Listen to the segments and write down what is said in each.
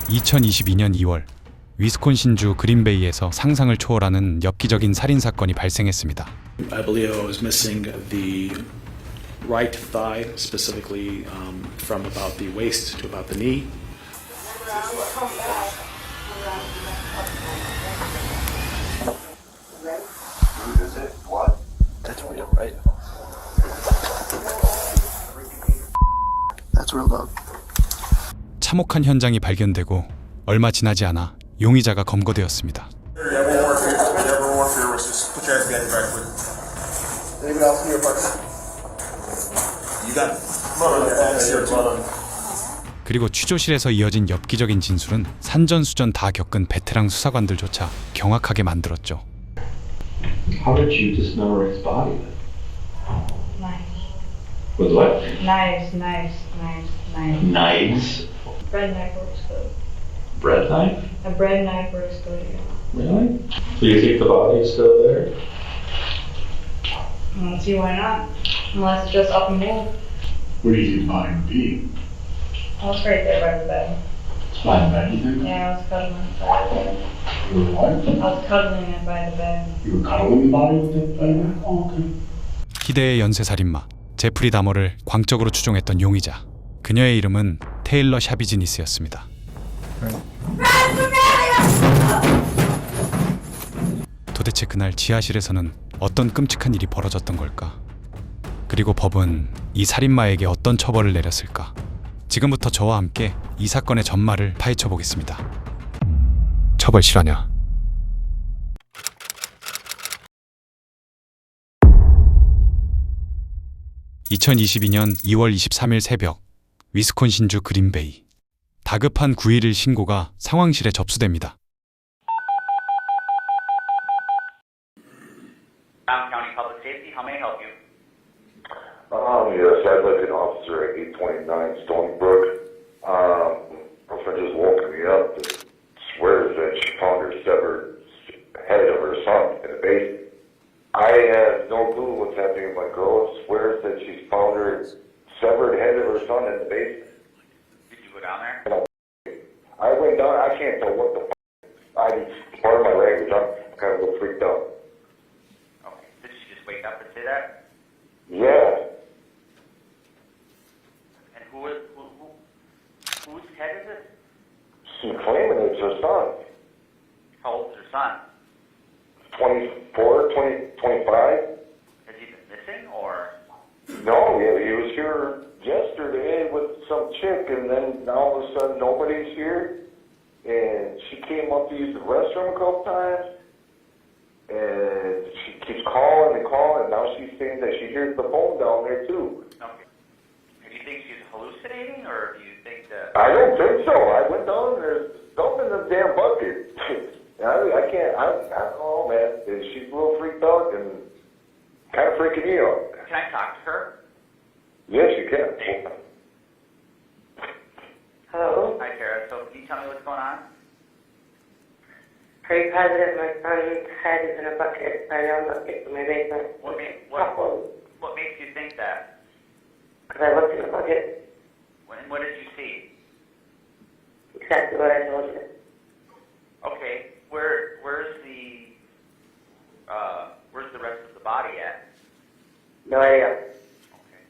2022년 2월 위스콘신주 그린베이에서 상상을 초월하는 엽기적인 살인 사건이 발생했습니다. I believe I was missing the right thigh, specifically from about the waist to about the knee. Is it? What? That's real, right? That's real, dog. 참혹한 현장이 발견되고 얼마 지나지 않아 용의자가 검거되었습니다. 그리고 취조실에서 이어진 엽기적인 진술은 산전수전 다 겪은 베테랑 수사관들조차 경악하게 만들었죠. How did you dismember his body? Knives. With what? Knives. Knives? Bread knife works good. Bread knife? A bread knife works good, yeah. Really? So you think the body is still there? I don't see why not. Unless it's just up and moved. Where do you think mine be? I was right there by the bed. It's mine back, you think? Yeah, I was cuddling it by the bed. You were what? I was cuddling it by the bed. You were cuddling the body with that baby? Oh, okay. 희대의 연쇄살인마 제프리 다머를 광적으로 추종했던 용의자. 그녀의 이름은 테일러 샤비즈니스였습니다. 도대체 그날 지하실에서는 어떤 끔찍한 일이 벌어졌던 걸까? 그리고 법은 이 살인마에게 어떤 처벌을 내렸을까? 지금부터 저와 함께 이 사건의 전말을 파헤쳐 보겠습니다. 처벌 실화냐? (2022년 2월 23일) 새벽 위스콘신주 그린베이. 다급한 911 신고가 상황실에 접수됩니다. County Public Safety, how may I help you? Yes, I'd like an officer at 829 Stony Brook. Girlfriend just woke me up and swears that she found her severed head of her son in the basement. I have no clue what's happening. My girl swears that she's found her severed head of her son in the basement. Did you go down there? I went down, I can't tell what the pardon my language, I'm kind of a little freaked out. Okay. Did she just wake up and say that? Yeah. And whose head is it? She's claiming it's her son. How old is her son? 24, 25. Has he been missing or? No, yeah, he was here yesterday with some chick, and then all of a sudden nobody's here. And she came up to use the restroom a couple times, and she keeps calling, and now she's saying that she hears the phone down there too. Okay. Do you think she's hallucinating, or do you think that? I don't think so. I went down and there's something in the damn bucket. I can't, I don't know, man. She's a little freaked out and kind of freaking me out. Can I talk to her? Yes, you can. Hello? Hi, Tara. So can you tell me what's going on? Are you positive my son's head is in a bucket by the bucket in my basement? What makes you think that? Because I looked in the bucket. What did you see? Exactly what I told you. Okay. Where's the rest of the body at? No idea. Okay.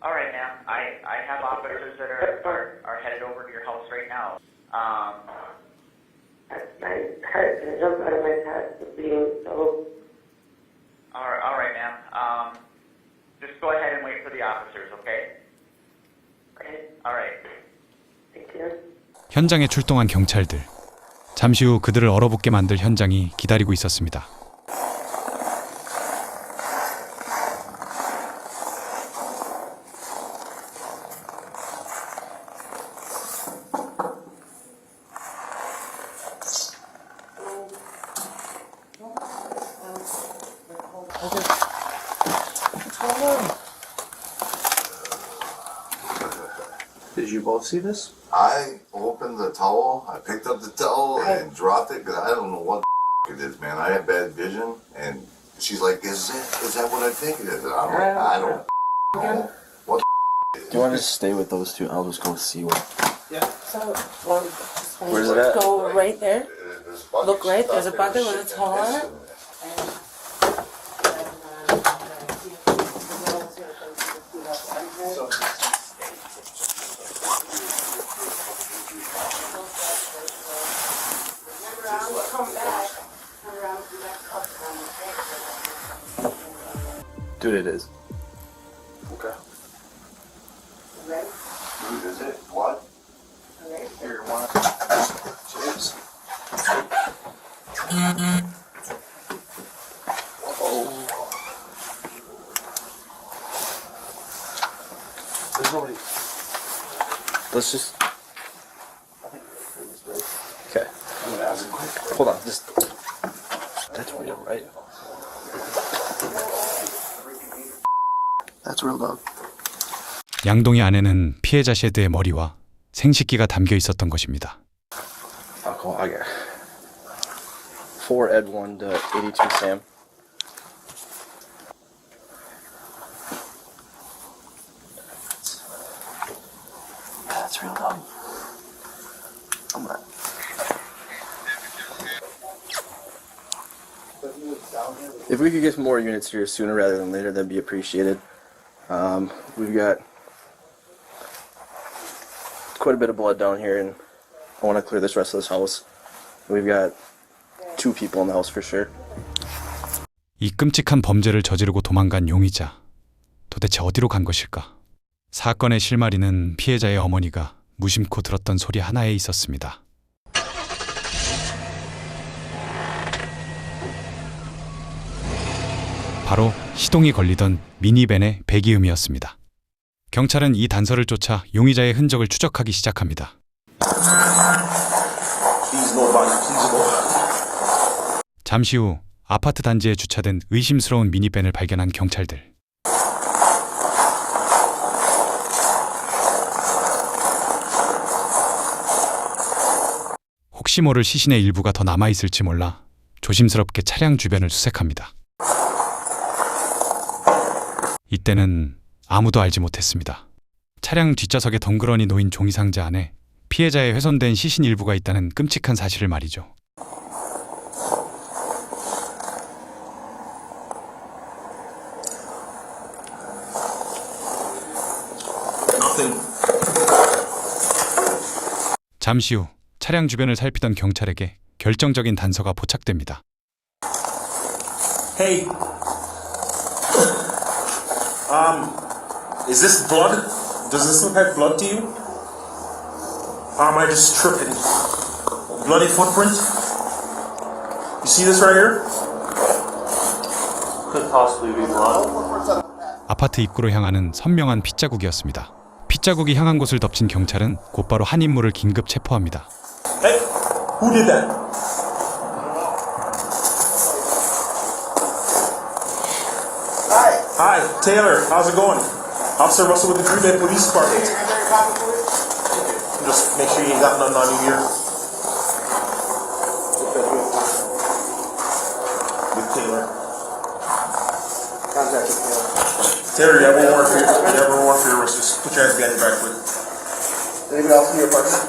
All right, ma'am. I have officers that are headed over to your house right now. My heart is jumped out of my head. It's bleeding so. All right, ma'am. Just go ahead and wait for the officers, okay? Okay. All right. Thank you. 현장에 출동한 경찰들. 잠시 후 그들을 얼어붙게 만들 현장이 기다리고 있었습니다. Did you both see this? I opened the towel, I picked up the towel and dropped it because I don't know what it is, man. I have bad vision, and she's like, is that what I think it is? And I'm like, I don't know what Do you want to just stay with those two? I'll just go see what. So, well, Where's it at? go right there. There's a bucket Look right, stuff there's a in bucket the with a shit towel on piss it. in there. Dude, it is. Okay. Dude, is it? What? Here, one. Cheers. There's nobody. Let's just. Okay. I'm gonna ask him quick. Hold on. Just. That's real, right? That's real, dog. 양동이 안에는 피해자 셰드의 머리와 생식기가 담겨 있었던 것입니다. Alcohol, I got 4 Ed 1 to 82 Sam. That's real, dog. I'm not. If we could get more units here sooner rather than later, that'd be appreciated. We've got quite a bit of blood down here, and I want to clear this rest of this house. We've got 2 people in the house for sure. 이 끔찍한 범죄를 저지르고 도망간 용의자. 도대체 어디로 간 것일까? 사건의 실마리는 피해자의 어머니가 무심코 들었던 소리 하나에 있었습니다. 바로 시동이 걸리던 미니밴의 배기음이었습니다. 경찰은 이 단서를 쫓아 용의자의 흔적을 추적하기 시작합니다. 잠시 후 아파트 단지에 주차된 의심스러운 미니밴을 발견한 경찰들. 혹시 모를 시신의 일부가 더 남아있을지 몰라 조심스럽게 차량 주변을 수색합니다. 이때는 아무도 알지 못했습니다. 차량 뒷좌석에 덩그러니 놓인 종이상자 안에 피해자의 훼손된 시신 일부가 있다는 끔찍한 사실을 말이죠. 잠시 후 차량 주변을 살피던 경찰에게 결정적인 단서가 포착됩니다. Hey, is this blood? Does this look like blood to you? Or am I just tripping? Bloody footprint? You see this right here? Could possibly be blood. 아파트 입구로 향하는 선명한 핏자국이었습니다. 핏자국이 향한 곳을 덮친 경찰은 곧바로 한 인물을 긴급 체포합니다. Hey, who did that? Hi, Taylor. How's it going? Officer Russell with the Greenbeck Police Department. Just make sure you ain't got nothing on you here. With Taylor. Contact with Taylor. Taylor, you have one warrant for your, arrest. Just put your hands behind your back, quick. Anyone else in your apartment?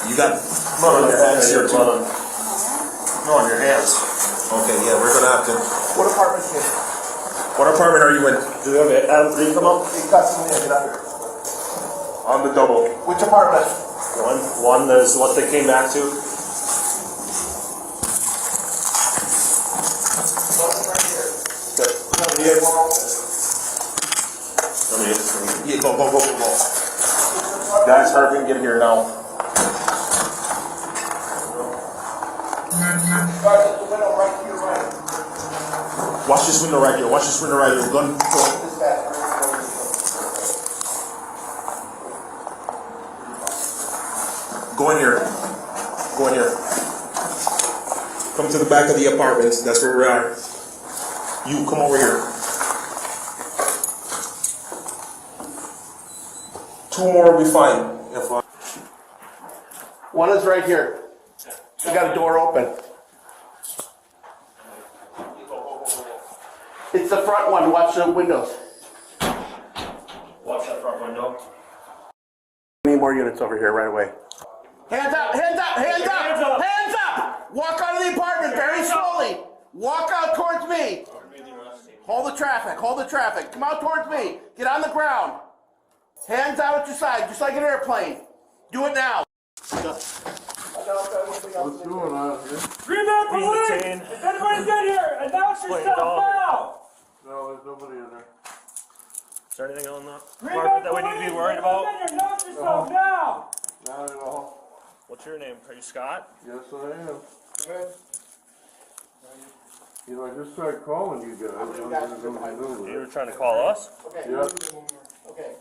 You got blood on your hands here too. No, on your hands. Okay, yeah, we're gonna have to. What apartment is it? What apartment are you in? Do we have Adam Green come up? He got something to get up here. On the double. Which apartment? One is what they came back to. Yeah, go. Guys, hurry and get here now. Watch this window right here. Gun. Go in here. Come to the back of the apartment. That's where we are. You come over here. 2 more will be fine. One is right here. I got a door open. It's the front one. Watch the windows. Watch that front window. Need more units over here right away. Hands up, hands up, hands up, hands up! Walk out of the apartment very slowly. Walk out towards me. Hold the traffic, hold the traffic. Come out towards me. Get on the ground. Hands out at your side, just like an airplane. Do it now. What's going on here? Greenback police! If anybody's in here, announce yourself now! No, there's nobody in there. Is there anything on the apartment that we need to be worried about? Announce yourself now! Not at all. What's your name? Are you Scott? Yes, I am. You know, I just tried calling you guys. You were trying to call us? Okay. Yeah. Okay.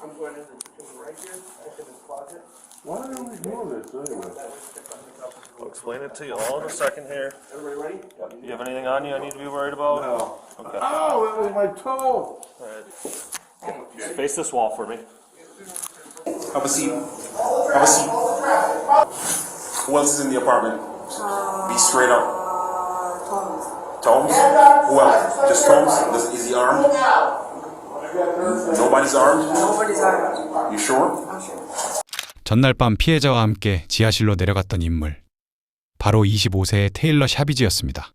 I'm going in right here, into this closet. Why are we doing this anyway? I'll explain it to you all in a second here. Everybody ready? You have anything on you I need to be worried about? No. Okay. Oh, it was my toe. Alright. Just face this wall for me. Have a seat. Have a seat. Who else is in the apartment? Be straight up. Tomes? Who else? Just Tomes? Is he armed? Nobody's armed? Nobody's armed. You sure? I'm sure. 전날 밤 피해자와 함께 지하실로 내려갔던 인물. 바로 25세의 테일러 샤비즈였습니다.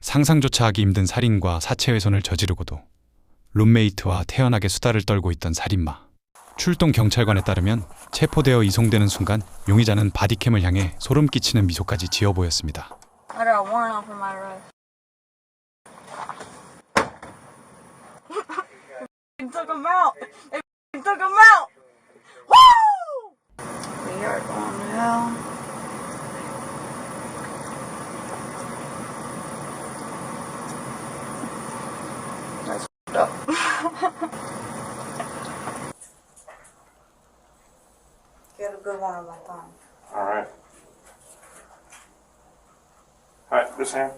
상상조차 하기 힘든 살인과 사체훼손을 저지르고도 룸메이트와 태연하게 수다를 떨고 있던 살인마. 출동 경찰관에 따르면 체포되어 이송되는 순간 용의자는 바디캠을 향해 소름 끼치는 미소까지 지어 보였습니다. I got a warrant out for my arrest. They took him out. They took him out. Woo! We are going to hell. That's up. Get a good one on my thumb. Alright. Alright, this hand.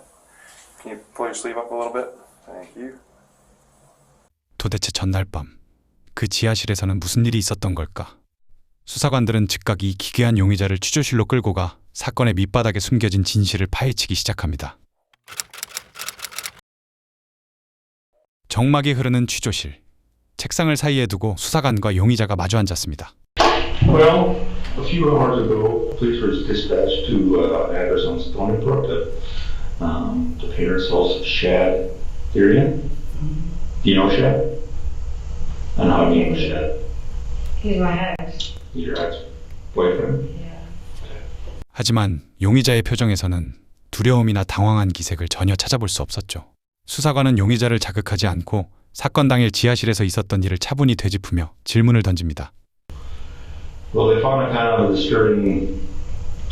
Can you pull your sleeve up a little bit? Thank you. 도대체 전날 밤 그 지하실에서는 무슨 일이 있었던 걸까? 수사관들은 즉각 이 기괴한 용의자를 취조실로 끌고 가 사건의 밑바닥에 숨겨진 진실을 파헤치기 시작합니다. 정막이 흐르는 취조실. 책상을 사이에 두고 수사관과 용의자가 마주 앉았습니다. Well, a few hours ago, police were dispatched to an address on Stony Brook, the parents' house of Shad Darian. Do you know Shad? And how do you know Shad? He's my ex. He's your ex-boyfriend? Yeah. 하지만 용의자의 표정에서는 두려움이나 당황한 기색을 전혀 찾아볼 수 없었죠. 수사관은 용의자를 자극하지 않고 사건 당일 지하실에서 있었던 일을 차분히 되짚으며 질문을 던집니다. Well, they found a kind of disturbing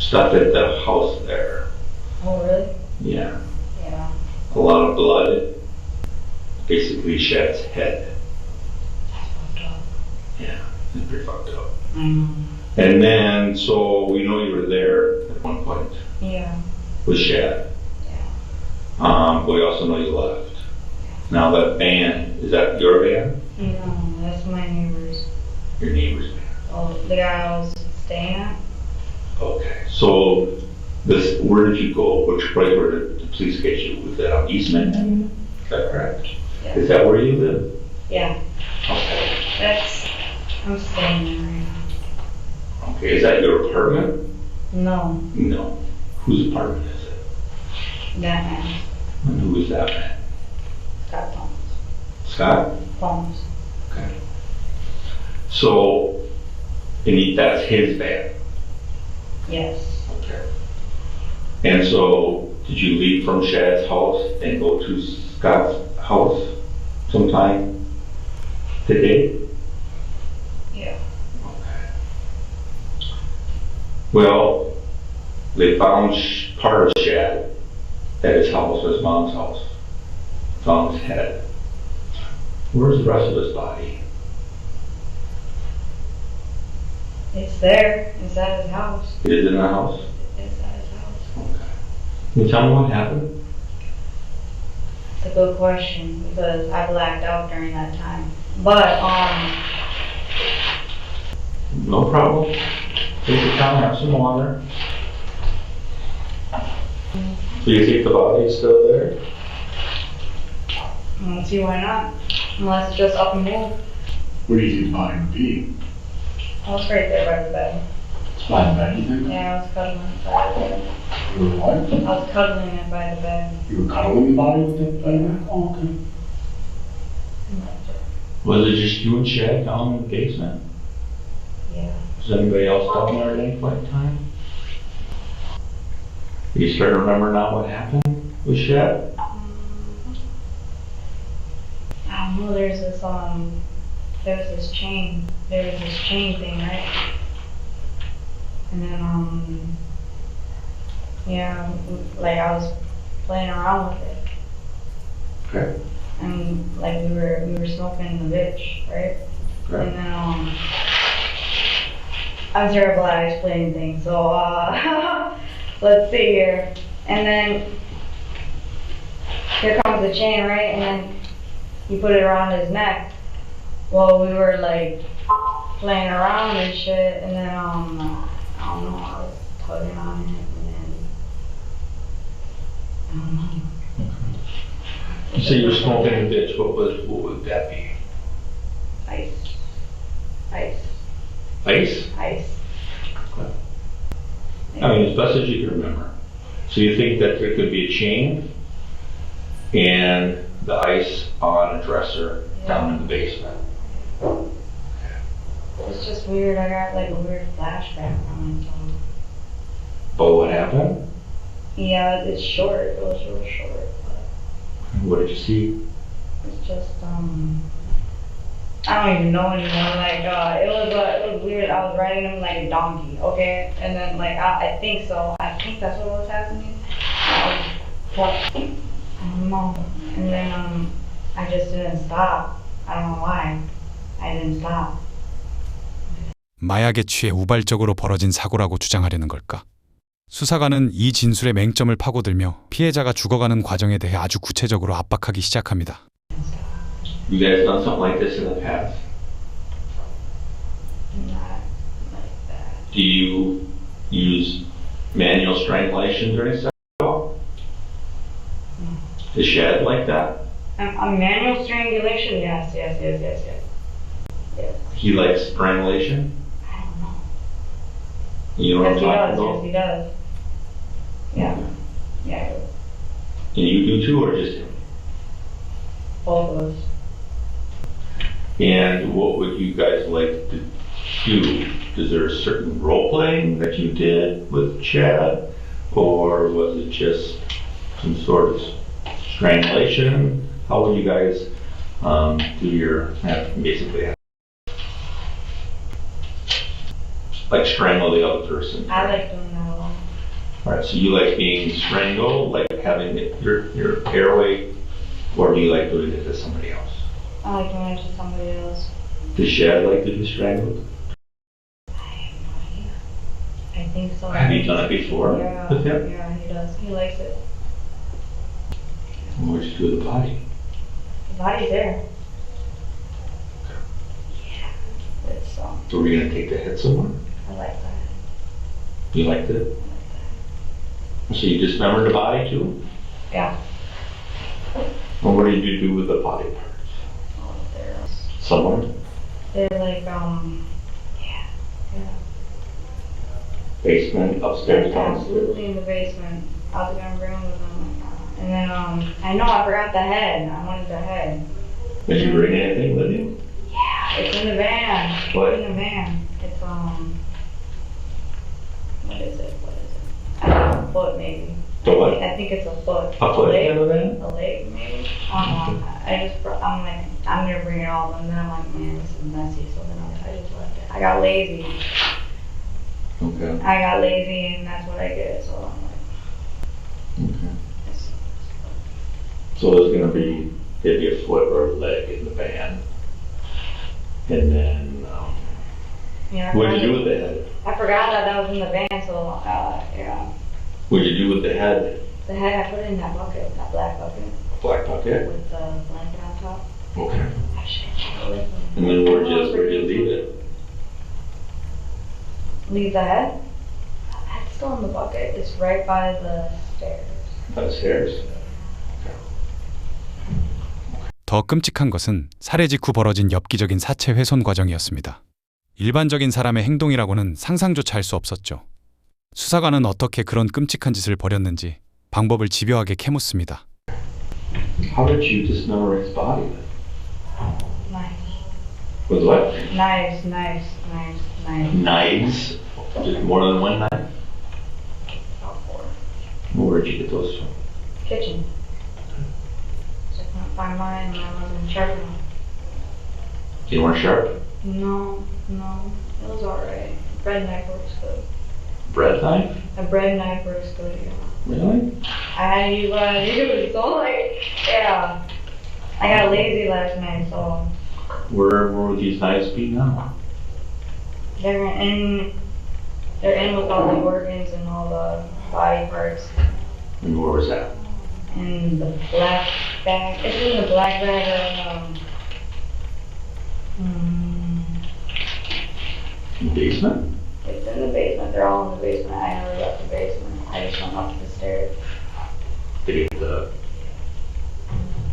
stuff at the house there. Oh, really? Yeah. Yeah. A lot of blood. Basically Shad's head. That's fucked up. Yeah, it's pretty fucked up. Mm. And then, so we know you were there at one point Yeah. with Shad. Yeah. But we also know you left. Now that van, is that your van? No, that's my neighbor's. Your neighbor's van. Oh, the guy I was staying at? Okay. So, this, where did you go? Which place where did the police get you? Was that on East Manhattan? Is that correct? Yeah. Is that where you live? Yeah. Okay. I'm staying there right now. Okay, is that your apartment? No, No. Whose apartment is it? that man. And who is that man? Scott Thomas. Scott? Thomas. Okay. So, that's his van? Yes. Okay. And so, did you leave from Shad's house and go to Scott's house sometime today? Yeah. Okay. Well, they found part of Shad at his house, his mom's house. Found his head. Where's the rest of his body? It's there. It's at his house. It is in the house? It's at his house. Okay. Can you tell me what happened? It's a good question because I blacked out during that time. But, No problem. Take your time, have some water. So you think the body is still there? I don't see why not. Unless it's just up and move. Where do you think the body would be? I was right there by the bed. By the bed, you think? Yeah, I was cuddling by the bed. You were what? I was cuddling it by the bed. You were cuddling the body with it by the bed? Oh, okay. Was it just you and Chad down in the basement? Yeah. Was anybody else down there at any point in time? You start to remember now what happened with Chad? I don't know, there's this chain thing, right? And then, yeah, like I was playing around with it. Okay. And like we were smoking the bitch, right? Okay. And then, I'm terrible at explaining things, so, let's see here. And then, here comes the chain, right? And then he put it around his neck. Well, we were like playing around and shit, and then I don't know, I was tugging on it, and then I don't know. You say you're smoking a bitch, what would that be? Ice. Ice? Ice. Okay. I mean, as best as you can remember. So you think that there could be a chain and the ice on a dresser down in the basement? It's just weird. I got like a weird flashback from it. So. But what happened? Yeah, it's short. It was real short. But What did you see? it's just I don't even know anymore. Like it was weird. I was riding him like a donkey. Okay, and then like I think so. I think that's what was happening. But I don't know. And then I just didn't stop. I don't know why. I didn't stop. 마약에 취해 우발적으로 벌어진 사고라고 주장하려는 걸까? 수사관은 이 진술의 맹점을 파고들며 피해자가 죽어가는 과정에 대해 아주 구체적으로 압박하기 시작합니다. You guys done something like this in the past? Not like that. Do you use manual strangulation during sex? Is Shad like that? A manual strangulation? Yes. He likes strangulation? I don't know. You know what I'm Yes, talking about? he does. Yeah. Yeah. And you do too, or just him? Both of us. And what would you guys like to do? Is there a certain role playing that you did with Chad? Or was it just some sort of strangulation? How would you guys do your, basically, like strangle the other person? I like doing that a lot. Alright, so you like being strangled, like having your airway, or do you like doing it to somebody else? I like doing it to somebody else. Does Shad like to be strangled? I have no idea. I think so. Have you done it before Yeah, with him? yeah, he does. He likes it. What'd you do with the body? The body's there. Yeah. It's So we're gonna take the head somewhere? I like that. You liked it? So you dismembered the body too? Yeah. And what did you do with the body parts? Oh, they're Somewhere? they're like yeah. Basement, upstairs, downstairs? Absolutely in the basement. I was gonna bring them with them. And then I know I forgot the head. I wanted the head. Did you bring anything with you? Yeah, it's in the van. What? It's in the van. It's what is it? I think a foot maybe. The what? I think it's a foot. A foot leg? in the van? A leg maybe. I don't know. I'm like, I'm gonna bring it all, and then I'm like, man, this is messy. So then I just left it. I got lazy. Okay. I got lazy, and that's what I did. So I'm like, Okay. So there's gonna be maybe a foot or a leg in the van. And then, yeah. what'd you do with the head? I forgot that was in the van, so yeah. What'd you do with the head? The head I put it in that bucket, that black bucket, Black bucket? with the blanket on top. Okay. I should check it with me. And then where'd you leave it? Leave the head? The head's still in the bucket. It's right by the stairs. By the stairs? 더 끔찍한 것은 살해 직후 벌어진 엽기적인 사체 훼손 과정이었습니다. 일반적인 사람의 행동이라고는 상상조차 할 수 없었죠. 수사관은 어떻게 그런 끔찍한 짓을 벌였는지 방법을 집요하게 캐묻습니다. How did you dismember his body? Knives. With what? Knives. Knives? Just more than one knife? About 4. Where'd you get those from? Kitchen. So I couldn't find mine and I wasn't sharp enough. You weren't sharp? No. It was alright. Bread knife works good. Bread knife? A bread knife works good, yeah. Really? I had to use what I used, so like, yeah. I got lazy last night, so. Where would these knives be now? They're in with all the organs and all the body parts. And where was that? In the black bag. It's in the black bag of, In the basement? it's in the basement. They're all in the basement. I never left the basement. I just went up the stairs.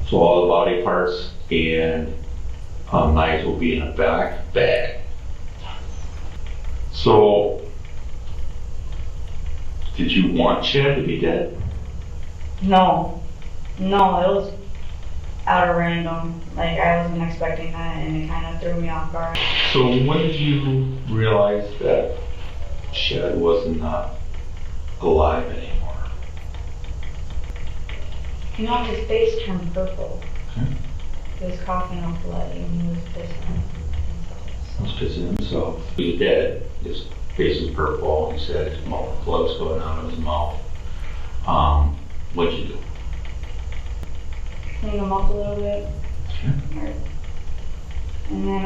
So all the body parts and knives will be in a back bag. So, did you want Chad to be dead? No, it was out of random. Like, I wasn't expecting that, and it kind of threw me off guard. So when did you realize that Chad was not alive anymore? You know, his face turned purple. Okay. He was coughing up blood, and he was pissing. He was pissing himself. He was dead. His face was purple. He said his blood was going out of his mouth. What'd you do? Clean him up a little bit. Okay. And then,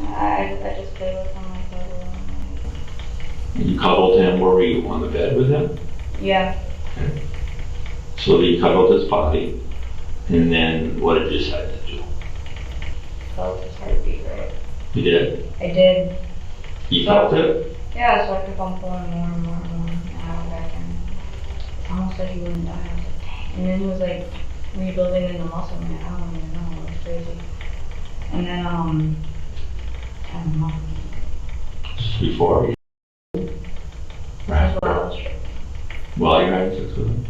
I just played with him like that. You cuddled him. Where were you? On the bed with him? Yeah. Okay. So you cuddled his body, and then what did you decide to do? Felt his heartbeat, right? You did? I did. You felt it? Yeah, so I kept on pulling more and more and more. And I went back in. It's almost like he wouldn't die. I was like, dang. And then he was like rebuilding in the muscle, man. I don't even know. It was crazy. And then, I don't know. Just before? Right. While you're having sex with him?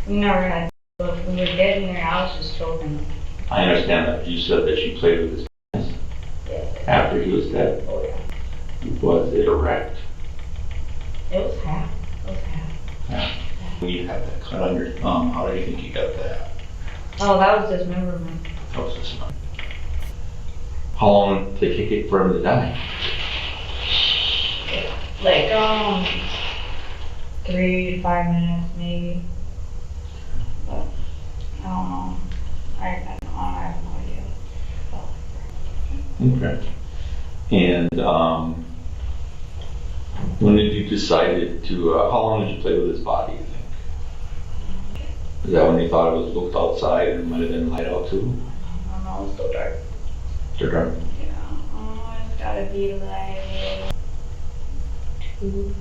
We never had, but when we were getting there, I was just choking. I understand that. You said that you played with his penis after he was dead. Oh, yeah. Was it erect? It was half. Yeah. When you had that cut on your thumb, how do you think you got that? Oh, that was dismemberment. That was this one. How long did it take for him to die? Like, 3 to 5 minutes, maybe. But, I don't know. I have no idea. Okay. And when did you decide to, how long did you play with his body, you think? Is that when you thought it was looked outside and it might have been light out too? I don't know, it's still dark. Still dark? Yeah. It's gotta be like 2,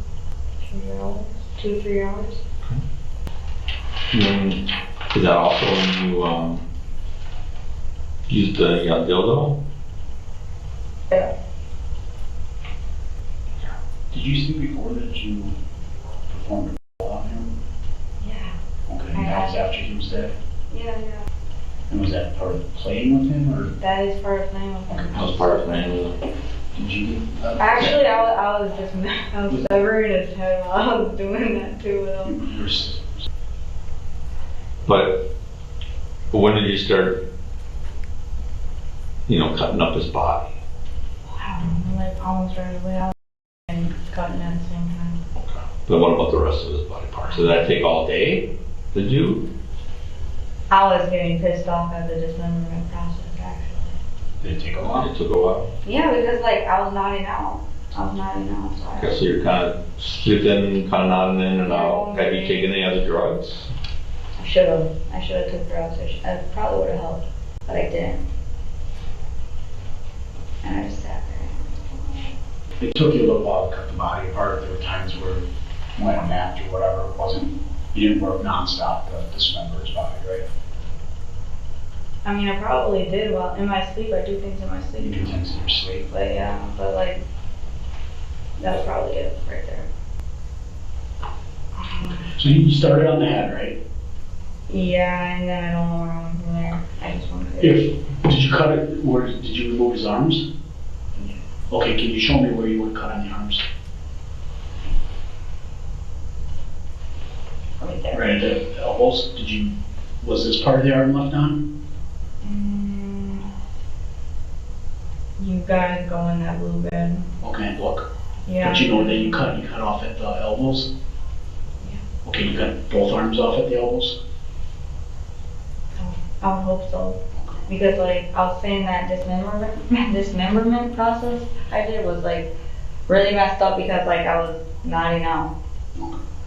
3 hours. Is that also when you used the dildo? Yeah. Did you see before that you performed a on him? Yeah. Okay, and that was after he was dead? Yeah. And was that part of playing with him, or? That is part of playing with him. That was part of playing with him. Did you? Actually, I was severing his head while I was doing that too with him. But when did you start, cutting up his body? I don't know, like almost right away. I was and cutting at the same time. Okay. But what about the rest of his body parts? Did that take all day to do? I was getting pissed off at the dismemberment process, actually. Did it take a while? It took a while. Yeah, because like I was nodding out. So Okay, so you're kind of sleeping, kind of nodding in and out. Have you taken any other drugs? I should have took drugs. I probably would have helped, but I didn't. And I just sat there. It took you a little while to cut the body apart. There were times where when I napped or whatever, you didn't work nonstop to dismember his body, right? I mean, I probably did. Well, in my sleep, I do things in my You sleep. do things in your sleep. But yeah, but like, that's probably it right there. So you started on the head, right? Yeah, and then I don't know where I went from there. I just want to. Did you cut it, or did you remove his arms? Okay, can you show me where you would cut on the arms? Right there. Right at the elbows? Was this part of the arm left on? You gotta go in that blue bed. Okay, look. Yeah. But you know that you cut off at the elbows? Yeah. Okay, you cut both arms off at the elbows? I would hope so. Because like, I was saying that dismemberment process I did was like really messed up because like I was nodding out.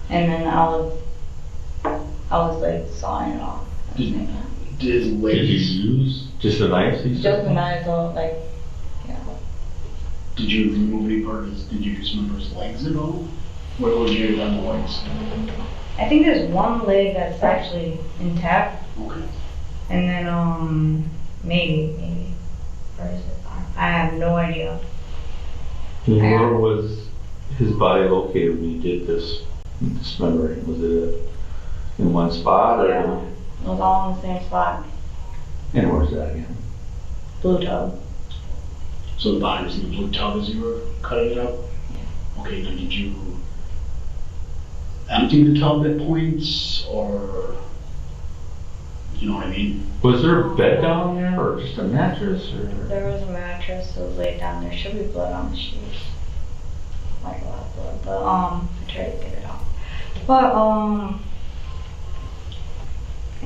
And then I was like sawing it off. Did Did you use just a knife? Just the knife, so like, yeah. Did you remove any part of his, did you dismember his legs at all? What would you have done the legs? I think there's one leg that's actually intact. Okay. And then, maybe. Where is it? I have no idea. And where was his body located when you did this dismembering? Was it in one spot or? Yeah. It was all in the same spot. And where's that again? Blue tub. So the body was in the blue tub as you were cutting it up? Okay, then did you empty the tub at points, or, you know what I mean? Was there a bed down there or just a mattress or? There was a mattress that was laid down there. Should be blood on the sheets. Like a lot of blood, but I tried to get it off. But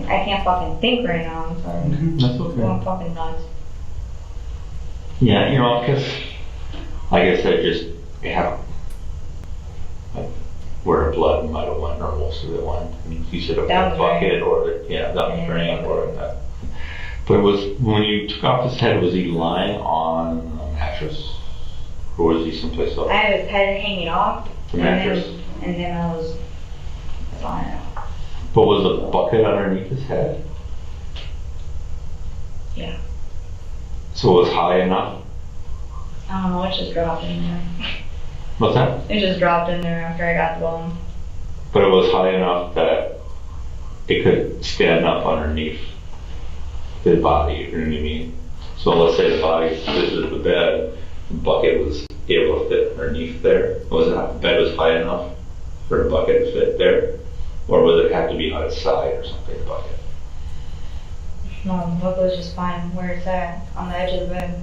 I can't fucking think right now. I'm sorry. That's okay. I'm fucking nuts. Yeah, you know, because like I said, just have like where the blood might have went or most of it went. You said a Down the bucket drain. or down the drain or that. But it was when you took off his head, was he lying on a mattress or was he someplace else? I had his head hanging off. The mattress. And then I was sawing it off. But was a bucket underneath his head? Yeah. So it was high enough? I don't know, it just dropped in there. What's that? It just dropped in there after I got the bone. But it was high enough that it could stand up underneath the body, you know what I mean? So let's say the body visited the bed, the bucket was able to fit underneath there. The bed was high enough for the bucket to fit there? Or would it have to be outside or something, the bucket? No, the bucket was just fine where it's at, on the edge of the bed.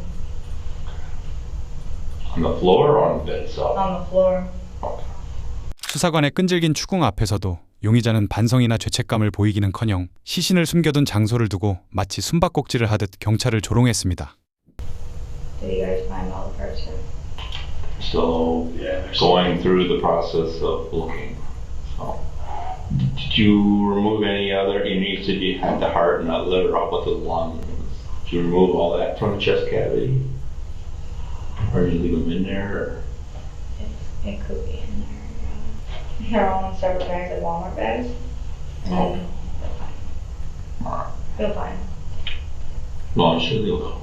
On the floor or on the bed itself? On the floor. 수사관의 끈질긴 추궁 앞에서도 용의자는 반성이나 죄책감을 보이기는커녕 시신을 숨겨둔 장소를 두고 마치 숨바꼭질을 하듯 경찰을 조롱했습니다. Did you guys find all the parts here? So, going through the process of looking. So, did you remove any other, you said you had the heart and the liver, how about the lungs? Did you remove all that from the chest cavity? Or did you leave them in there? Or? It could be in there. They're all in separate bags, like Walmart bags. And then they'll find. Long should they go?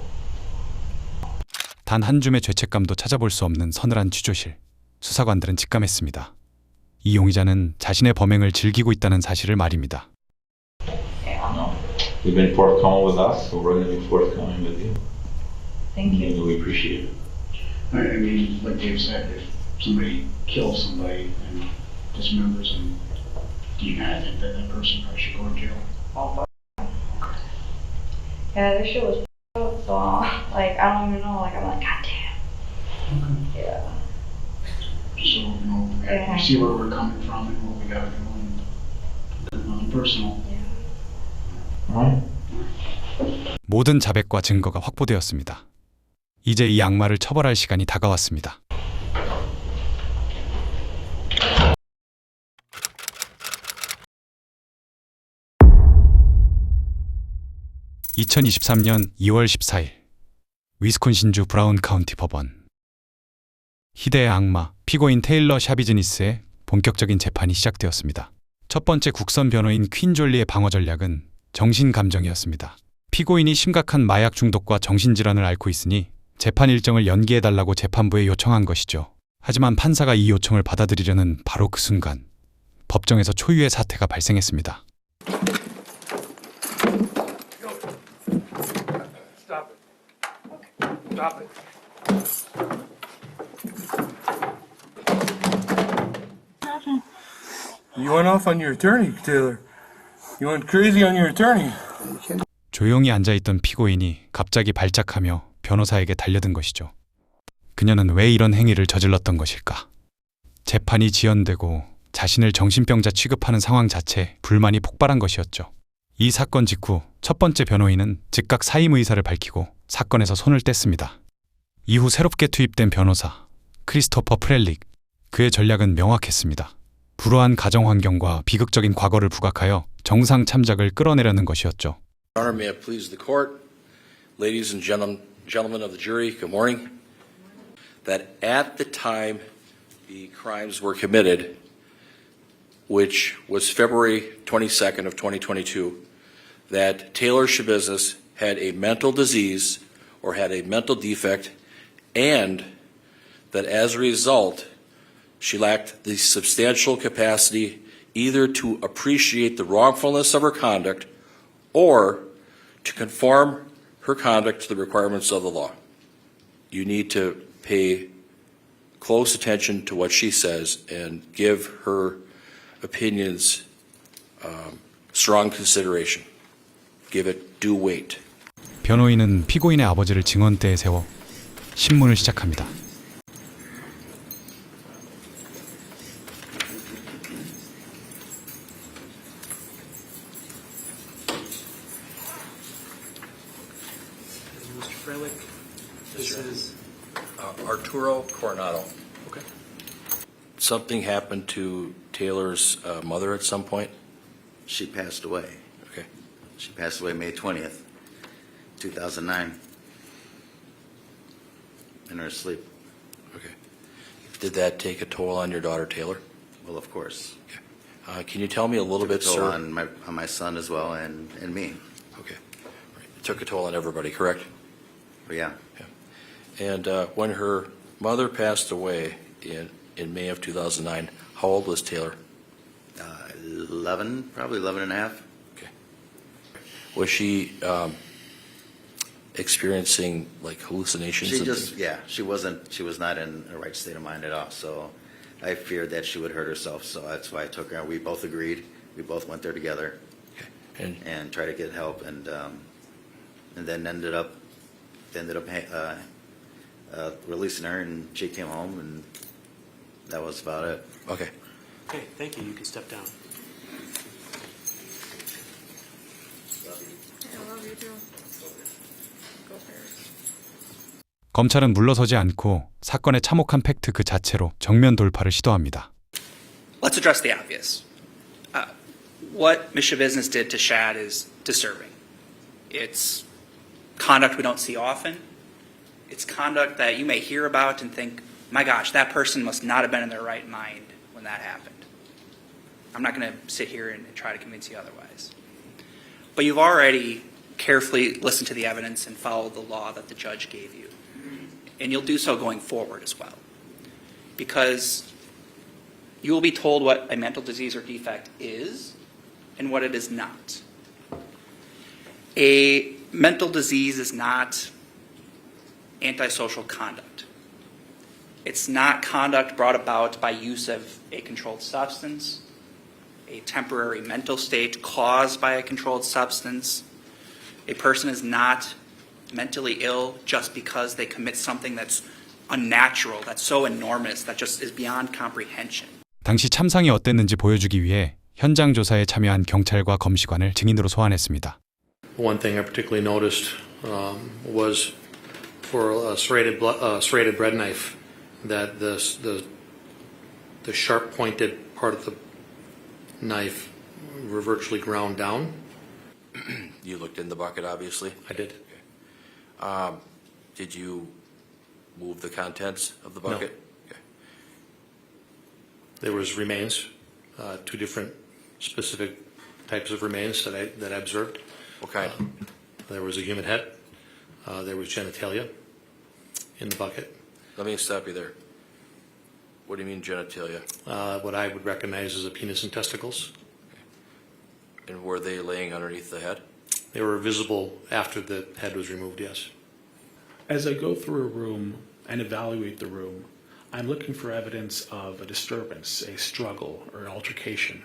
단 한 줌의 죄책감도 찾아볼 수 없는 서늘한 취조실. 수사관들은 직감했습니다. 이 용의자는 자신의 범행을 즐기고 있다는 사실을 말입니다. You've been forthcoming with us, so we're going to be forthcoming with you. Thank you. And we appreciate it. I mean, like Dave said, if somebody kills somebody and dismembers them, do you kind of think that that person probably should go to jail? Yeah, this shit was so like I don't even know. Like I'm like, God damn. Okay. Yeah. Just so you know, we see where we're coming from and what we gotta do, and nothing personal. 모든 자백과 증거가 확보되었습니다. 이제 이 악마를 처벌할 시간이 다가왔습니다. (2023년 2월 14일) 위스콘신주 브라운 카운티 법원. 희대의 악마 피고인 테일러 샤비즈니스의 본격적인 재판이 시작되었습니다. 첫 번째 국선 변호인 퀸 졸리의 방어 전략은 정신감정이었습니다. 피고인이 심각한 마약 중독과 정신질환을 앓고 있으니 재판 일정을 연기해달라고 재판부에 요청한 것이죠. 하지만 판사가 이 요청을 받아들이려는 바로 그 순간 법정에서 초유의 사태가 발생했습니다. You went off on your attorney, Taylor. You went crazy on your attorney. 조용히 앉아있던 피고인이 갑자기 발작하며 변호사에게 달려든 것이죠. 그녀는 왜 이런 행위를 저질렀던 것일까? 재판이 지연되고 자신을 정신병자 취급하는 상황 자체에 불만이 폭발한 것이었죠. 이 사건 직후 첫 번째 변호인은 즉각 사임 의사를 밝히고 사건에서 손을 뗐습니다. 이후 새롭게 투입된 변호사 크리스토퍼 프렐릭, 그의 전략은 명확했습니다. 불우한 가정 환경과 비극적인 과거를 부각하여 정상 참작을 끌어내려는 것이었죠. Your Honor, may it please the court, ladies and gentlemen of the jury, good morning. That at the time the crimes were committed, which was February 22nd of 2022, that Taylor 샤비즈니스 had a mental disease or had a mental defect, and that as a result, she lacked the substantial capacity either to appreciate the wrongfulness of her conduct or to conform her conduct to the requirements of the law. You need to pay close attention to what she says and give her opinions strong consideration. Give it due weight. 변호인은 피고인의 아버지를 증언대에 세워 신문을 시작합니다. This is Arturo Coronado. Okay. Something happened to Taylor's mother at some point? She passed away. Okay. She passed away May 20th, 2009, in her sleep. Okay. Did that take a toll on your daughter, Taylor? Well, of course. Okay. Can you tell me a little bit, toll sir? on my son as well and me. Okay. It took a toll on everybody, correct? But yeah. And when her mother passed away in May of 2009, how old was Taylor? 11, probably 11 and a half. Okay. Was she experiencing like hallucinations? She was not in a right state of mind at all. So I feared that she would hurt herself. So that's why I took her. We both agreed. We both went there together. Okay. And tried to get help, and then ended up releasing her, and she came home, and that was about it. Okay. Okay, thank you. You can step down. 검찰은 물러서지 않고 사건의 참혹한 팩트 그 자체로 정면 돌파를 시도합니다. Let's address the obvious. What Ms. 샤비즈니스 did to Shad is disturbing. It's conduct we don't see often. It's conduct that you may hear about and think, my gosh, that person must not have been in their right mind when that happened. I'm not going to sit here and try to convince you otherwise. But you've already carefully listened to the evidence and followed the law that the judge gave you. And you'll do so going forward as well. Because you will be told what a mental disease or defect is and what it is not. A mental disease is not antisocial conduct. It's not conduct brought about by use of a controlled substance, a temporary mental state caused by a controlled substance. A person is not mentally ill just because they commit something that's unnatural, that's so enormous, that just is beyond comprehension. 당시 참상이 어땠는지 보여주기 위해 현장 조사에 참여한 경찰과 검시관을 증인으로 소환했습니다. One thing I particularly noticed was for a serrated bread knife that the sharp pointed part of the knife were virtually ground down. You looked in the bucket, obviously? I did. Okay. Did you move the contents of the bucket? No. Okay. There was remains, two different specific types of remains that I observed. What kind? There was a human head. There was genitalia in the bucket. Let me stop you there. What do you mean genitalia? What I would recognize as a penis and testicles. And were they laying underneath the head? They were visible after the head was removed, yes. As I go through a room and evaluate the room, I'm looking for evidence of a disturbance, a struggle, or an altercation.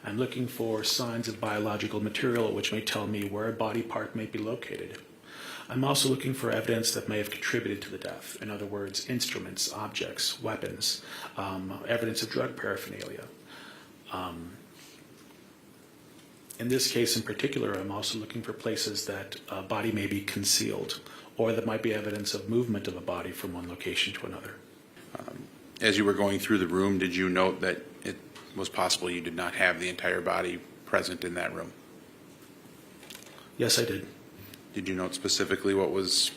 I'm looking for signs of biological material which may tell me where a body part may be located. I'm also looking for evidence that may have contributed to the death. In other words, instruments, objects, weapons, evidence of drug paraphernalia. In this case in particular, I'm also looking for places that a body may be concealed, or that might be evidence of movement of a body from one location to another. As you were going through the room, did you note that it was possible you did not have the entire body present in that room? Yes, I did. Did you note specifically what was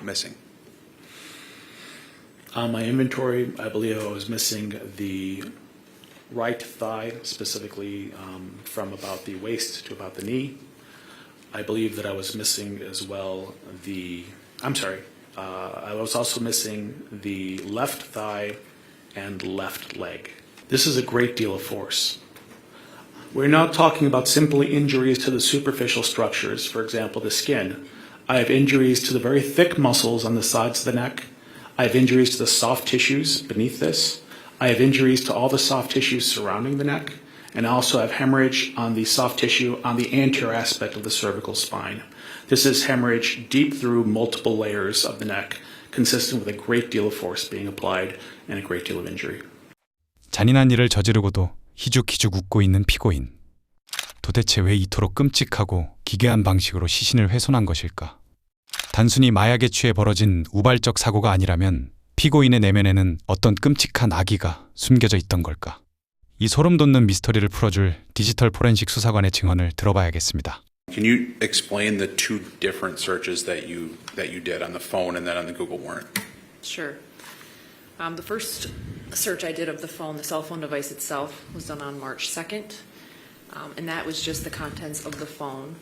missing? On my inventory, I believe I was missing the right thigh, specifically from about the waist to about the knee. I believe that I was missing as well I was also missing the left thigh and left leg. This is a great deal of force. We're not talking about simply injuries to the superficial structures, for example, the skin. I have injuries to the very thick muscles on the sides of the neck. I have injuries to the soft tissues beneath this. I have injuries to all the soft tissues surrounding the neck, and I also have hemorrhage on the soft tissue on the anterior aspect of the cervical spine. This is hemorrhage deep through multiple layers of the neck, consistent with a great deal of force being applied and a great deal of injury. 잔인한 일을 저지르고도 희죽희죽 웃고 있는 피고인. 도대체 왜 이토록 끔찍하고 기괴한 방식으로 시신을 훼손한 것일까? 단순히 마약에 취해 벌어진 우발적 사고가 아니라면 피고인의 내면에는 어떤 끔찍한 악의가 숨겨져 있던 걸까? 이 소름 돋는 미스터리를 풀어줄 디지털 포렌식 수사관의 증언을 들어봐야겠습니다. Can you explain the two different searches that you did on the phone and then on the Google warrant? Sure. The first search I did of the phone, the cell phone device itself, was done on March 2nd, and that was just the contents of the phone.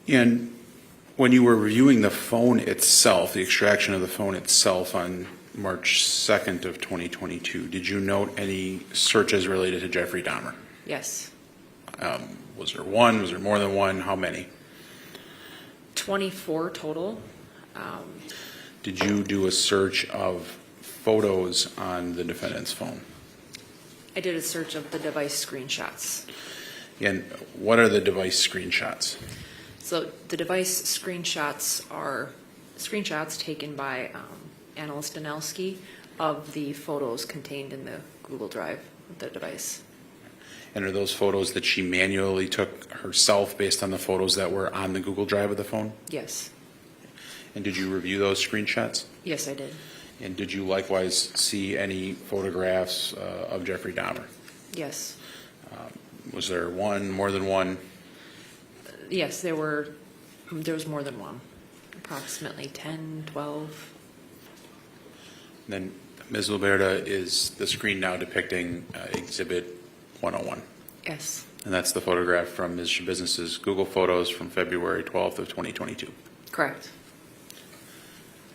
And when you were reviewing the phone itself, the extraction of the phone itself on March 2nd of 2022, did you note any searches related to Jeffrey Dahmer? Yes. Was there one? Was there more than one? How many? 24 total. Did you do a search of photos on the defendant's phone? I did a search of the device screenshots. And what are the device screenshots? So the device screenshots are screenshots taken by Analyst Danelski of the photos contained in the Google Drive of the device. And are those photos that she manually took herself based on the photos that were on the Google Drive of the phone? Yes. And did you review those screenshots? Yes, I did. And did you likewise see any photographs of Jeffrey Dahmer? Yes. Was there one, more than one? Yes, there was more than one, approximately 10, 12. Then, Ms. Luberta, is the screen now depicting Exhibit 101? Yes. And that's the photograph from Ms. 샤비즈니스's Google Photos from February 12th of 2022? Correct.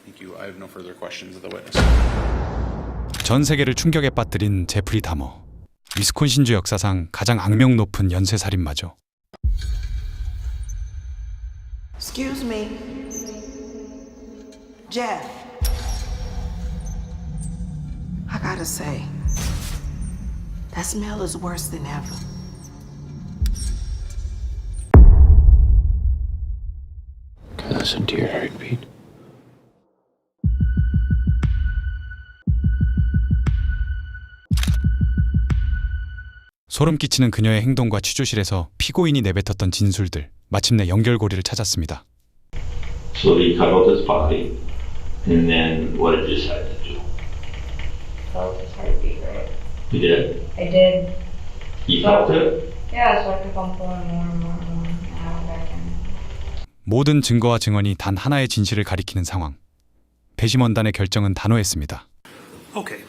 Thank you. I have no further questions of the witness. 전 세계를 충격에 빠뜨린 제프리 다머. 위스콘신주 역사상 가장 악명 높은 연쇄살인마죠. Excuse me. Jeff. I gotta say, that smell is worse than ever. Can I listen to your heartbeat? 소름 끼치는 그녀의 행동과 취조실에서 피고인이 내뱉었던 진술들, 마침내 연결고리를 찾았습니다. So you cut out his body, and then what did you decide to do? Felt his heartbeat, right? You did? I did. You felt it? Yeah, so I kept on pulling more and more and more, and I went back in. 모든 증거와 증언이 단 하나의 진실을 가리키는 상황. 배심원단의 결정은 단호했습니다. Okay.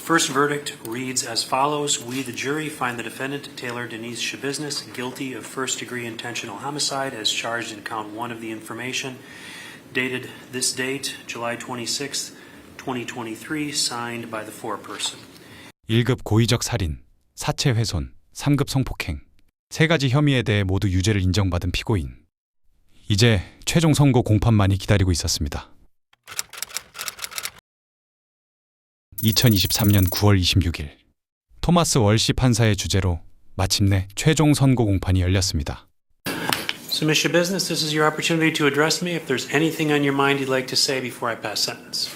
First verdict reads as follows. We, the jury, find the defendant, Taylor Denise 샤비즈니스, guilty of first-degree intentional homicide as charged in count 1 of the information, dated this date, July 26, 2023, signed by the foreperson. 1급 고의적 살인, 사체 훼손, 3급 성폭행. 3가지 혐의에 대해 모두 유죄를 인정받은 피고인. 이제 최종 선고 공판만이 기다리고 있었습니다. 2023년 9월 26일 토마스 월시 판사의 주재로 마침내 최종 선고 공판이 열렸습니다. So, Ms. 샤비즈니스, this is your opportunity to address me if there's anything on your mind you'd like to say before I pass sentence.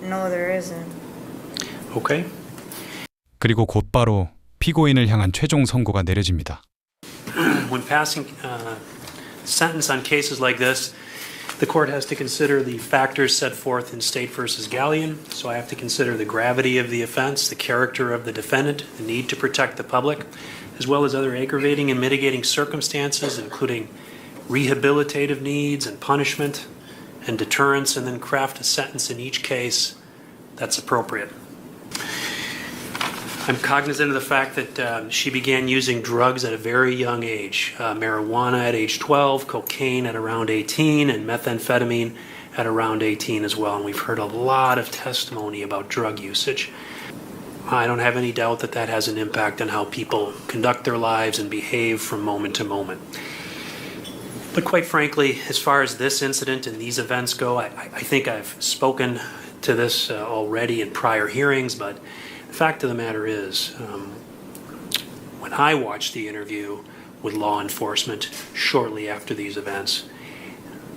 No, there isn't. Okay. 그리고 곧바로 피고인을 향한 최종 선고가 내려집니다. When passing sentence on cases like this, the court has to consider the factors set forth in State v. Gallion. So I have to consider the gravity of the offense, the character of the defendant, the need to protect the public, as well as other aggravating and mitigating circumstances, including rehabilitative needs and punishment and deterrence, and then craft a sentence in each case that's appropriate. I'm cognizant of the fact that she began using drugs at a very young age, marijuana at age 12, cocaine at around 18, and methamphetamine at around 18 as well. And we've heard a lot of testimony about drug usage. I don't have any doubt that that has an impact on how people conduct their lives and behave from moment to moment. But quite frankly, as far as this incident and these events go, I think I've spoken to this already in prior hearings, but the fact of the matter is, when I watched the interview with law enforcement shortly after these events,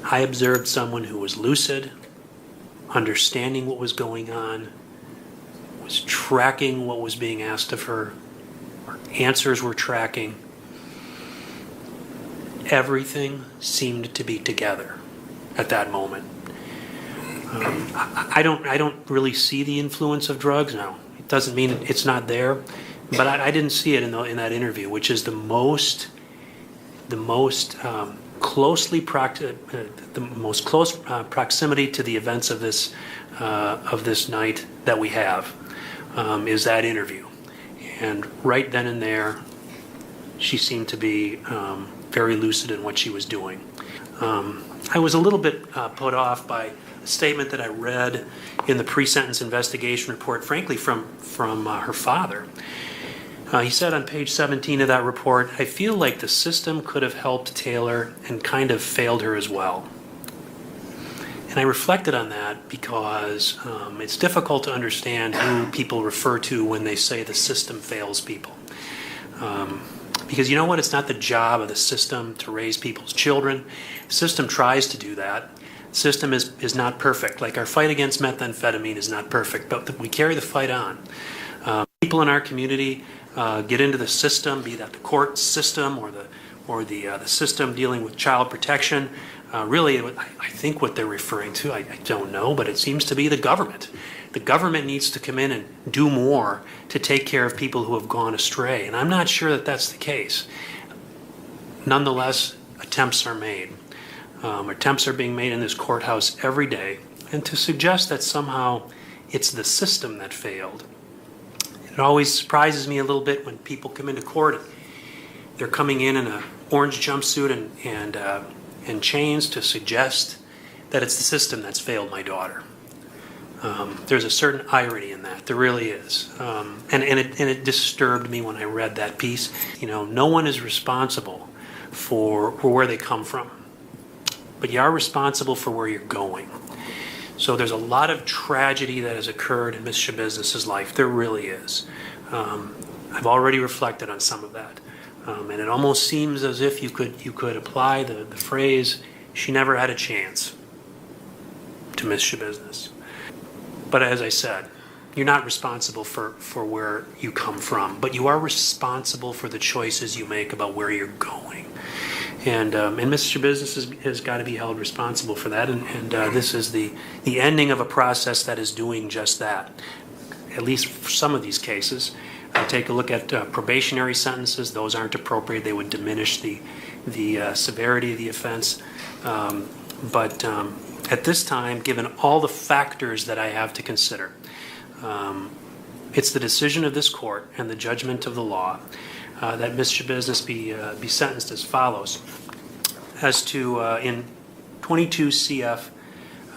I observed someone who was lucid, understanding what was going on, was tracking what was being asked of her, her answers were tracking. Everything seemed to be together at that moment. I don't really see the influence of drugs now. It doesn't mean it's not there, but I didn't see it in that interview, which is the most close proximity to the events of this night that we have, is that interview. And right then and there, she seemed to be very lucid in what she was doing. I was a little bit put off by a statement that I read in the pre-sentence investigation report, frankly, from her father. He said on page 17 of that report, "I feel like the system could have helped Taylor and kind of failed her as well." And I reflected on that because it's difficult to understand who people refer to when they say the system fails people. Because you know what? It's not the job of the system to raise people's children. The system tries to do that. The system is not perfect. Like our fight against methamphetamine is not perfect, but we carry the fight on. People in our community get into the system, be that the court system or the system dealing with child protection. Really, I think what they're referring to, I don't know, but it seems to be the government. The government needs to come in and do more to take care of people who have gone astray. And I'm not sure that that's the case. Nonetheless, attempts are made. Attempts are being made in this courthouse every day. And to suggest that somehow it's the system that failed. It always surprises me a little bit when people come into court. They're coming in an orange jumpsuit and chains to suggest that it's the system that's failed my daughter. There's a certain irony in that. There really is. And it disturbed me when I read that piece. You know, no one is responsible for where they come from. But you are responsible for where you're going. So there's a lot of tragedy that has occurred in Ms. 샤비즈니스's life. There really is. I've already reflected on some of that. And it almost seems as if you could apply the phrase, she never had a chance, to Ms. 샤비즈니스. But as I said, you're not responsible for where you come from, but you are responsible for the choices you make about where you're going. And Ms. 샤비즈니스 has got to be held responsible for that, and this is the ending of a process that is doing just that, at least for some of these cases. Take a look at probationary sentences. Those aren't appropriate. They would diminish the severity of the offense. But at this time, given all the factors that I have to consider, It's the decision of this court and the judgment of the law that Ms. 샤비즈니스 be sentenced as follows. As to in 22 CF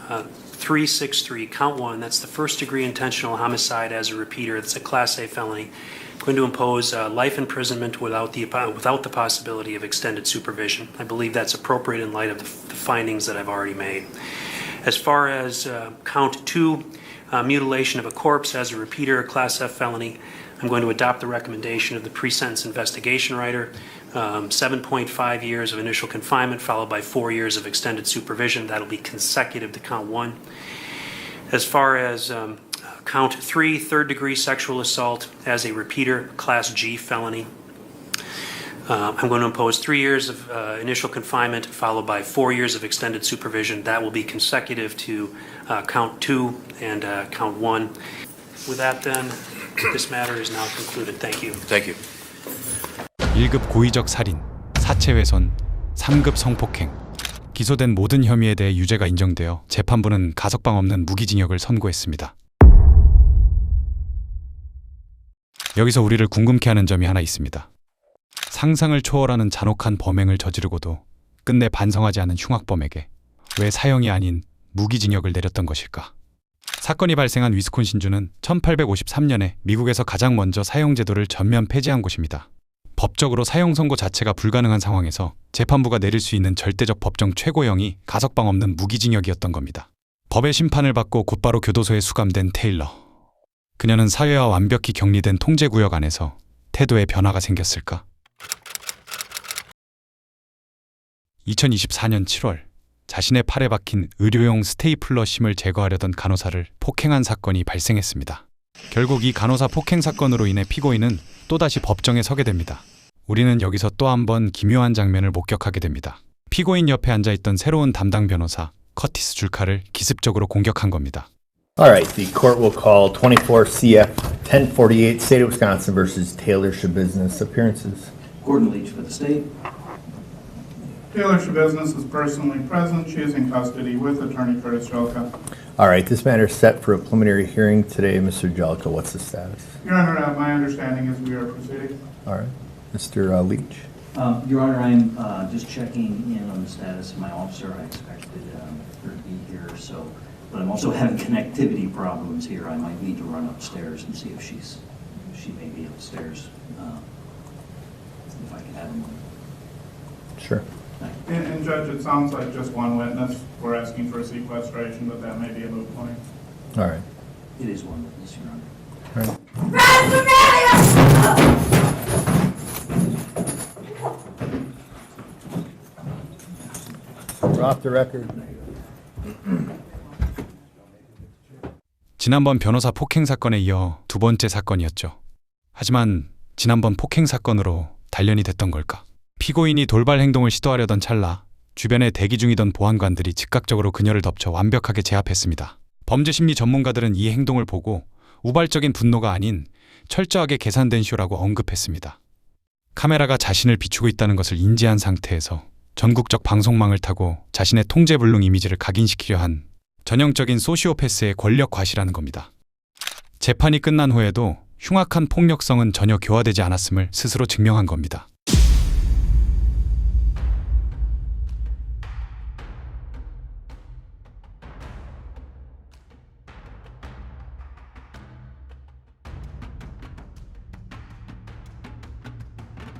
363, count 1, that's the first degree intentional homicide as a repeater. It's a Class A felony. Going to impose life imprisonment without the possibility of extended supervision. I believe that's appropriate in light of the findings that I've already made. As far as count 2, mutilation of a corpse as a repeater, Class F felony, I'm going to adopt the recommendation of the pre-sentence investigation writer, 7.5 years of initial confinement followed by 4 years of extended supervision. That'll be consecutive to count 1. As far as count 3, third-degree sexual assault as a repeater, Class G felony, I'm going to impose 3 years of initial confinement followed by 4 years of extended supervision. That will be consecutive to count 2 and count 1. With that then, this matter is now concluded. Thank you. Thank you. 1급 고의적 살인, 사체훼손, 3급 성폭행. 기소된 모든 혐의에 대해 유죄가 인정되어 재판부는 가석방 없는 무기징역을 선고했습니다. 여기서 우리를 궁금케 하는 점이 하나 있습니다. 상상을 초월하는 잔혹한 범행을 저지르고도 끝내 반성하지 않은 흉악범에게 왜 사형이 아닌 무기징역을 내렸던 것일까? 사건이 발생한 위스콘신주는 1853년에 미국에서 가장 먼저 사형제도를 전면 폐지한 곳입니다. 법적으로 사형 선고 자체가 불가능한 상황에서 재판부가 내릴 수 있는 절대적 법정 최고형이 가석방 없는 무기징역이었던 겁니다. 법의 심판을 받고 곧바로 교도소에 수감된 테일러. 그녀는 사회와 완벽히 격리된 통제구역 안에서 태도에 변화가 생겼을까? 2024년 7월 자신의 팔에 박힌 의료용 스테이플러 심을 제거하려던 간호사를 폭행한 사건이 발생했습니다. 결국 이 간호사 폭행 사건으로 인해 피고인은 또다시 법정에 서게 됩니다. 우리는 여기서 또 한 번 기묘한 장면을 목격하게 됩니다. 피고인 옆에 앉아있던 새로운 담당 변호사 커티스 줄카를 기습적으로 공격한 겁니다. Alright, the court will call 24 CF 1048 State of Wisconsin versus Taylor 샤비즈니스 appearances. Gordon Leach for the state. Taylor 샤비즈니스 is personally present. She is in custody with Attorney Curtis Jelka. Alright, this matter is set for a preliminary hearing today. Mr. Jelka, what's the status? Your Honor, my understanding is we are proceeding. Alright. Mr. Leach? Your Honor, I'm just checking in on the status of my officer. I expected her to be here, but I'm also having connectivity problems here. I might need to run upstairs and see if she may be upstairs. If I can have him. Sure. And Judge, it sounds like just one witness. We're asking for a sequestration, but that may be a moot point. Alright. It is one witness, Your Honor. Alright. We're off the record. 지난번 변호사 폭행 사건에 이어 두 번째 사건이었죠. 하지만 지난번 폭행 사건으로 단련이 됐던 걸까? 피고인이 돌발 행동을 시도하려던 찰나 주변에 대기 중이던 보안관들이 즉각적으로 그녀를 덮쳐 완벽하게 제압했습니다. 범죄심리 전문가들은 이 행동을 보고 우발적인 분노가 아닌 철저하게 계산된 쇼라고 언급했습니다. 카메라가 자신을 비추고 있다는 것을 인지한 상태에서 전국적 방송망을 타고 자신의 통제불능 이미지를 각인시키려 한 전형적인 소시오패스의 권력 과시라는 겁니다. 재판이 끝난 후에도 흉악한 폭력성은 전혀 교화되지 않았음을 스스로 증명한 겁니다.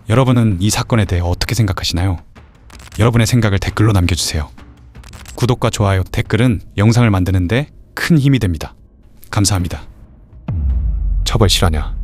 여러분은 이 사건에 대해 어떻게 생각하시나요? 여러분의 생각을 댓글로 남겨주세요. 구독과 좋아요, 댓글은 영상을 만드는데 큰 힘이 됩니다. 감사합니다. 처벌 실화냐?